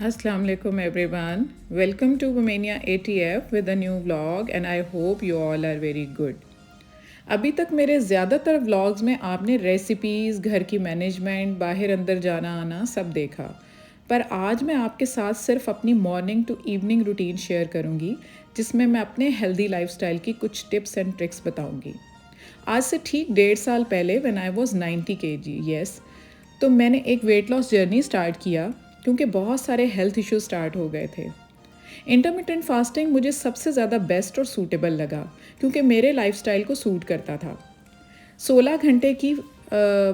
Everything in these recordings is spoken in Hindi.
Assalamu alaikum everyone. Welcome to Womania ATF with a new vlog and I hope you all are very good. अभी तक मेरे ज़्यादातर व्लॉग्स में आपने रेसिपीज़, घर की मैनेजमेंट, बाहर अंदर जाना आना सब देखा। पर आज मैं आपके साथ सिर्फ अपनी morning to evening routine share करूंगी, जिसमें मैं अपने हेल्दी लाइफस्टाइल की कुछ टिप्स एंड ट्रिक्स बताऊंगी। आज से ठीक 1.5 साल पहले when I was 90 kg, yes, तो मैंने एक वेट लॉस जर्नी स्टार्ट किया क्योंकि बहुत सारे हेल्थ इश्यूज स्टार्ट हो गए थे। इंटरमिटेंट फास्टिंग मुझे सबसे ज़्यादा बेस्ट और सूटेबल लगा क्योंकि मेरे लाइफस्टाइल को सूट करता था। 16 घंटे की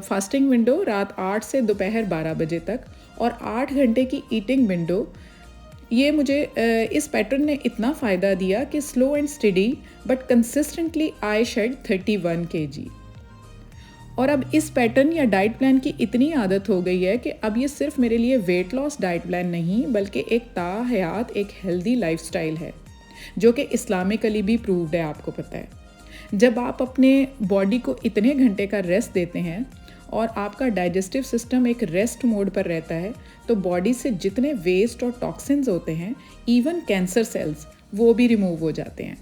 फास्टिंग विंडो रात 8 से दोपहर 12 बजे तक और 8 घंटे की ईटिंग विंडो, ये मुझे इस पैटर्न ने इतना फ़ायदा दिया कि slow and steady but consistently I shed 31 kg। और अब इस पैटर्न या डाइट प्लान की इतनी आदत हो गई है कि अब ये सिर्फ मेरे लिए वेट लॉस डाइट प्लान नहीं बल्कि एक ताहयात एक हेल्दी लाइफस्टाइल है, जो कि इस्लामिकली भी प्रूव्ड है। आपको पता है, जब आप अपने बॉडी को इतने घंटे का रेस्ट देते हैं और आपका डाइजेस्टिव सिस्टम एक रेस्ट मोड पर रहता है, तो बॉडी से जितने वेस्ट और टॉक्सिन्स होते हैं, इवन कैंसर सेल्स, वो भी रिमूव हो जाते हैं।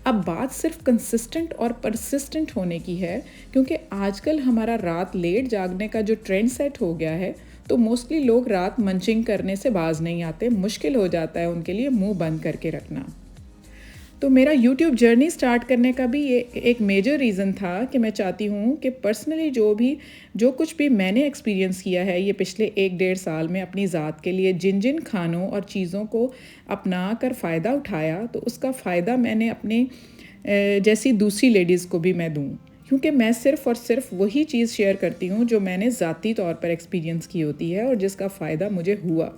अब बात सिर्फ कंसिस्टेंट और परसिस्टेंट होने की है, क्योंकि आजकल हमारा रात लेट जागने का जो ट्रेंड सेट हो गया है, तो मोस्टली लोग रात मंचिंग करने से बाज नहीं आते, मुश्किल हो जाता है उनके लिए मुंह बंद करके रखना। तो मेरा यूट्यूब जर्नी स्टार्ट करने का भी ये एक मेजर रीज़न था कि मैं चाहती हूँ कि पर्सनली जो कुछ भी मैंने एक्सपीरियंस किया है ये पिछले 1-1.5 साल में अपनी ज़ात के लिए, जिन जिन खानों और चीज़ों को अपना कर फ़ायदा उठाया, तो उसका फ़ायदा मैंने अपने जैसी दूसरी लेडीज़ को भी मैं दूँ, क्योंकि मैं सिर्फ़ और सिर्फ वही चीज़ शेयर करती हूँ जो मैंने ज़ाती तौर पर एक्सपीरियंस की होती है और जिसका फ़ायदा मुझे हुआ,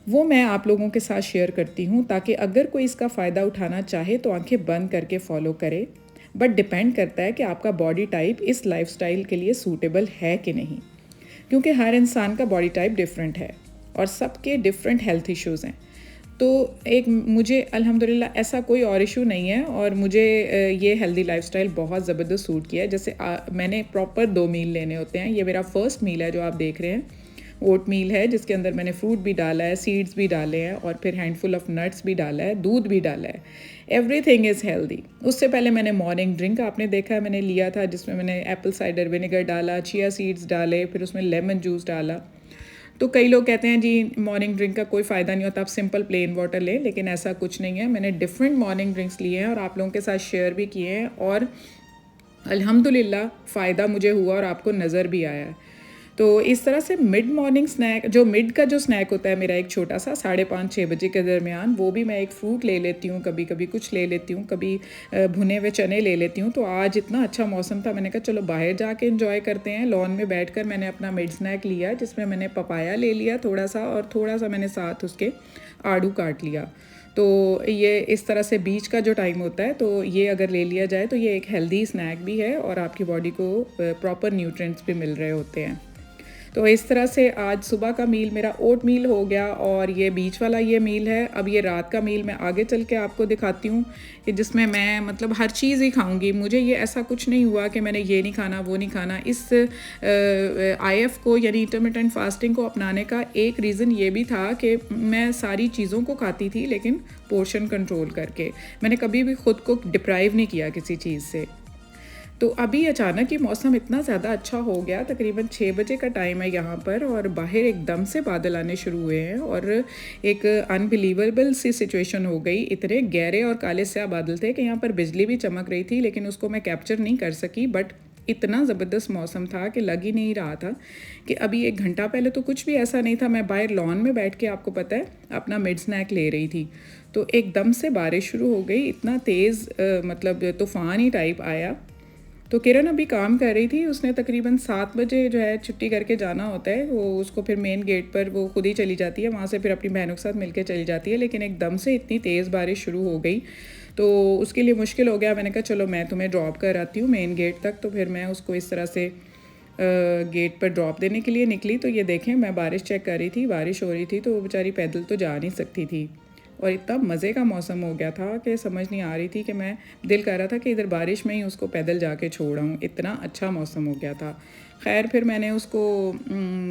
वो मैं आप लोगों के साथ शेयर करती हूँ, ताकि अगर कोई इसका फ़ायदा उठाना चाहे तो आंखें बंद करके फॉलो करे। बट डिपेंड करता है कि आपका बॉडी टाइप इस लाइफस्टाइल के लिए सूटेबल है कि नहीं, क्योंकि हर इंसान का बॉडी टाइप डिफरेंट है और सबके डिफरेंट हेल्थ इश्यूज़ हैं। तो एक मुझे अल्हम्दुलिल्लाह ऐसा कोई और इशू नहीं है और मुझे ये हेल्दी लाइफस्टाइल बहुत ज़बरदस्त सूट किया है। जैसे मैंने प्रॉपर 2 मील लेने होते हैं। ये मेरा फर्स्ट मील है जो आप देख रहे हैं, ओट मील है, जिसके अंदर मैंने फ्रूट भी डाला है, सीड्स भी डाले हैं और फिर हैंडफुल ऑफ नट्स भी डाला है, दूध भी डाला है। Everything is healthy. उससे पहले मैंने मॉर्निंग ड्रिंक आपने देखा है मैंने लिया था, जिसमें मैंने एप्पल साइडर विनेगर डाला, चिया सीड्स डाले, फिर उसमें लेमन जूस डाला। तो कई लोग कहते हैं जी मॉर्निंग ड्रिंक का कोई फ़ायदा नहीं होता, आप सिंपल प्लेन वाटर लें, लेकिन ऐसा कुछ नहीं है। मैंने डिफरेंट मॉर्निंग ड्रिंक्स लिए हैं और आप लोगों के साथ शेयर भी किए हैं और अल्हम्दुलिल्लाह फ़ायदा मुझे हुआ और आपको नज़र भी आया है। तो इस तरह से मिड मॉर्निंग स्नैक, जो मिड का जो स्नैक होता है मेरा एक छोटा सा 5:30-6 बजे के दरमियान, वो भी मैं एक फ्रूट ले लेती हूँ, कभी कभी कुछ ले लेती हूँ, कभी भुने हुए चने ले लेती हूँ। तो आज इतना अच्छा मौसम था, मैंने कहा चलो बाहर जाके एंजॉय करते हैं। लॉन में बैठकर मैंने अपना मिड स्नैक लिया, जिसमें मैंने पपाया ले लिया थोड़ा सा और थोड़ा सा मैंने साथ उसके आड़ू काट लिया। तो ये इस तरह से बीच का जो टाइम होता है, तो ये अगर ले लिया जाए तो ये एक हेल्दी स्नैक भी है और आपकी बॉडी को प्रॉपर न्यूट्रिएंट्स भी मिल रहे होते हैं। तो इस तरह से आज सुबह का मील मेरा ओट मील हो गया और ये बीच वाला ये मील है। अब ये रात का मील मैं आगे चल के आपको दिखाती हूँ कि जिसमें मैं मतलब हर चीज़ ही खाऊंगी। मुझे ये ऐसा कुछ नहीं हुआ कि मैंने ये नहीं खाना वो नहीं खाना। इस आईएफ को यानी इंटरमिटेंट फास्टिंग को अपनाने का एक रीज़न ये भी था कि मैं सारी चीज़ों को खाती थी, लेकिन पोर्शन कंट्रोल करके। मैंने कभी भी खुद को डिप्राइव नहीं किया किसी चीज़ से। तो अभी अचानक ही मौसम इतना ज़्यादा अच्छा हो गया, तकरीबन 6 बजे का टाइम है यहाँ पर और बाहर एकदम से बादल आने शुरू हुए हैं और एक अनबिलीवेबल सी सिचुएशन हो गई। इतने गहरे और काले स्याह बादल थे कि यहाँ पर बिजली भी चमक रही थी, लेकिन उसको मैं कैप्चर नहीं कर सकी। बट इतना ज़बरदस्त मौसम था कि लग ही नहीं रहा था कि अभी 1 घंटा पहले तो कुछ भी ऐसा नहीं था। मैं बाहर लॉन में बैठ के, आपको पता है, अपना मिड स्नैक ले रही थी, तो एकदम से बारिश शुरू हो गई। इतना तेज़ मतलब तूफ़ान ही टाइप आया। तो किरण अभी काम कर रही थी, उसने तकरीबन 7 बजे जो है छुट्टी करके जाना होता है, वो उसको फिर मेन गेट पर वो खुद ही चली जाती है, वहाँ से फिर अपनी बहनों के साथ मिलके चली जाती है। लेकिन एकदम से इतनी तेज़ बारिश शुरू हो गई तो उसके लिए मुश्किल हो गया। मैंने कहा चलो मैं तुम्हें ड्रॉप कर आती हूँ मेन गेट तक। तो फिर मैं उसको इस तरह से गेट पर ड्रॉप देने के लिए निकली। तो ये देखें, मैं बारिश चेक कर रही थी, बारिश हो रही थी, तो वो बेचारी पैदल तो जा नहीं सकती थी और इतना मज़े का मौसम हो गया था कि समझ नहीं आ रही थी कि मैं, दिल कर रहा था कि इधर बारिश में ही उसको पैदल जाके छोड़ आऊँ, इतना अच्छा मौसम हो गया था। खैर फिर मैंने उसको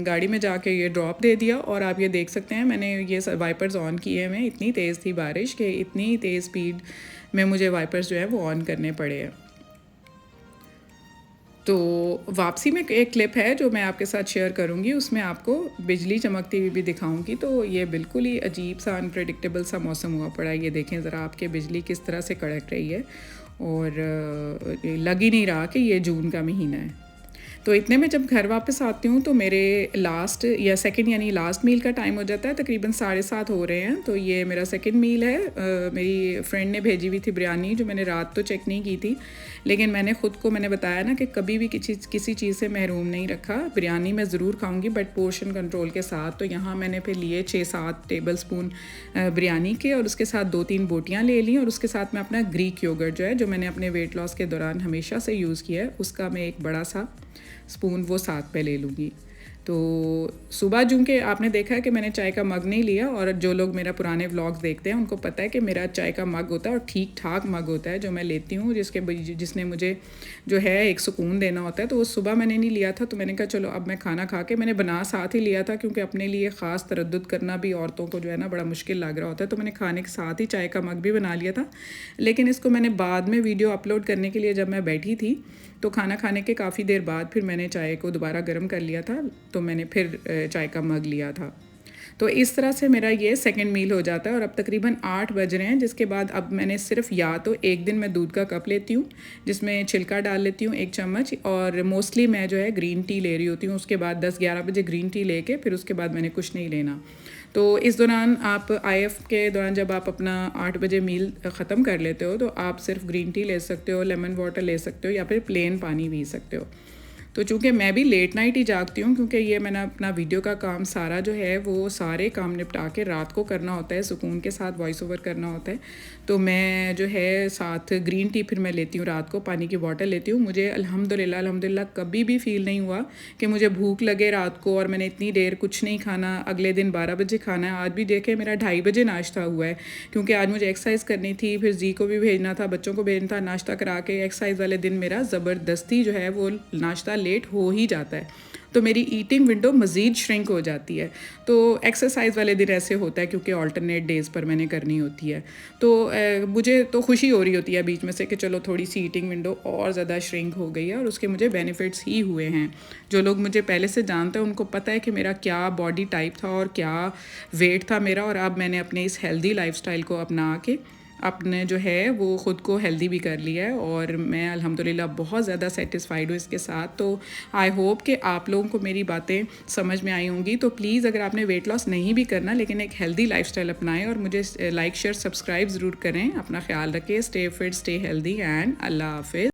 गाड़ी में जाके ये ड्रॉप दे दिया और आप ये देख सकते हैं मैंने ये वाइपर्स ऑन किए हुए हैं। इतनी तेज़ थी बारिश कि इतनी तेज़ स्पीड में मुझे वाइपर्स जो है वो ऑन करने पड़े हैं। तो वापसी में एक क्लिप है जो मैं आपके साथ शेयर करूंगी, उसमें आपको बिजली चमकती हुई भी दिखाऊंगी। तो ये बिल्कुल ही अजीब सा अनप्रेडिक्टेबल सा मौसम हुआ पड़ा है। ये देखें ज़रा आपके बिजली किस तरह से कड़क रही है और लग ही नहीं रहा कि ये जून का महीना है। तो इतने में जब घर वापस आती हूँ तो मेरे लास्ट या सेकंड यानी लास्ट मील का टाइम हो जाता है। तकरीबन 7:30 हो रहे हैं। तो ये मेरा सेकंड मील है। मेरी फ्रेंड ने भेजी हुई थी बिरयानी जो मैंने रात तो चेक नहीं की थी, लेकिन मैंने बताया ना कि कभी भी किसी चीज़ से महरूम नहीं रखा। बिरयानी मैं ज़रूर खाऊंगी बट पोर्शन कंट्रोल के साथ। तो यहाँ मैंने फिर लिए 6-7 टेबल स्पून बिरयानी के और उसके साथ 2-3 बोटियाँ ले ली और उसके साथ मैं अपना ग्रीक योगर्ट जो है जो मैंने अपने वेट लॉस के दौरान हमेशा से यूज़ किया है उसका मैं एक बड़ा सा स्पून वो साथ पे ले लूँगी। तो सुबह चूँकि आपने देखा है कि मैंने चाय का मग नहीं लिया, और जो लोग मेरा पुराने व्लॉग्स देखते हैं उनको पता है कि मेरा चाय का मग होता है और ठीक ठाक मग होता है जो मैं लेती हूँ, जिसने मुझे जो है एक सुकून देना होता है। तो वो सुबह मैंने नहीं लिया था, तो मैंने कहा चलो अब मैं खाना खा के मैंने बना साथ ही लिया था, क्योंकि अपने लिए ख़ास तरद्दुद करना भी औरतों को जो है ना बड़ा मुश्किल लग रहा होता है। तो मैंने खाने के साथ ही चाय का मग भी बना लिया था, लेकिन इसको मैंने बाद में वीडियो अपलोड करने के लिए जब मैं बैठी थी तो खाना खाने के काफ़ी देर बाद फिर मैंने चाय को दोबारा गर्म कर लिया था, तो मैंने फिर चाय का मग लिया था। तो इस तरह से मेरा ये सेकंड मील हो जाता है और अब तकरीबन 8 बज रहे हैं, जिसके बाद अब मैंने सिर्फ या तो एक दिन मैं दूध का कप लेती हूँ जिसमें छिलका डाल लेती हूँ 1 चम्मच, और मोस्टली मैं जो है ग्रीन टी ले रही होती हूँ। उसके बाद 10-11 बजे ग्रीन टी लेके फिर उसके बाद मैंने कुछ नहीं लेना। तो इस दौरान आप IF के दौरान जब आप अपना 8 बजे मील ख़त्म कर लेते हो तो आप सिर्फ ग्रीन टी ले सकते हो, लेमन वाटर ले सकते हो या फिर प्लेन पानी पी सकते हो। तो चूँकि मैं भी लेट नाइट ही जागती हूँ, क्योंकि ये मैंने अपना वीडियो का काम सारा जो है वो सारे काम निपटा के रात को करना होता है, सुकून के साथ वॉइस ओवर करना होता है। तो मैं जो है साथ ग्रीन टी फिर मैं लेती हूँ, रात को पानी की बॉटल लेती हूँ। मुझे अल्हम्दुलिल्लाह कभी भी फ़ील नहीं हुआ कि मुझे भूख लगे रात को और मैंने इतनी देर कुछ नहीं खाना, अगले दिन 12 बजे खाना है। आज भी देखें मेरा 2:30 बजे नाश्ता हुआ है, क्योंकि आज मुझे एक्सरसाइज करनी थी, फिर जी को भी भेजना था, बच्चों को भेजना था। नाश्ता करा के एक्सरसाइज वाले दिन मेरा ज़बरदस्ती जो है वो नाश्ता लेट हो ही जाता है, तो मेरी ईटिंग विंडो मज़ीद श्रिंक हो जाती है। तो एक्सरसाइज वाले दिन ऐसे होता है क्योंकि ऑल्टरनेट डेज़ पर मैंने करनी होती है। तो मुझे तो खुशी हो रही होती है बीच में से कि चलो थोड़ी सी ईटिंग विंडो और ज़्यादा श्रिंक हो गई है, और उसके मुझे बेनिफिट्स ही हुए हैं। जो लोग मुझे पहले से जानते हैं उनको पता है कि मेरा क्या बॉडी टाइप था और क्या वेट था मेरा, और अब मैंने अपने इस हेल्दी लाइफस्टाइल को अपना के अपने जो है वो ख़ुद को हेल्दी भी कर लिया है, और मैं अल्हम्दुलिल्लाह बहुत ज़्यादा सेटिस्फाइड हूँ इसके साथ। तो आई होप कि आप लोगों को मेरी बातें समझ में आई होंगी। तो प्लीज़ अगर आपने वेट लॉस नहीं भी करना लेकिन एक हेल्दी लाइफस्टाइल अपनाएं, और मुझे लाइक शेयर सब्सक्राइब ज़रूर करें। अपना ख्याल रखें। Stay fit, stay healthy and अल्लाह हाफिज़।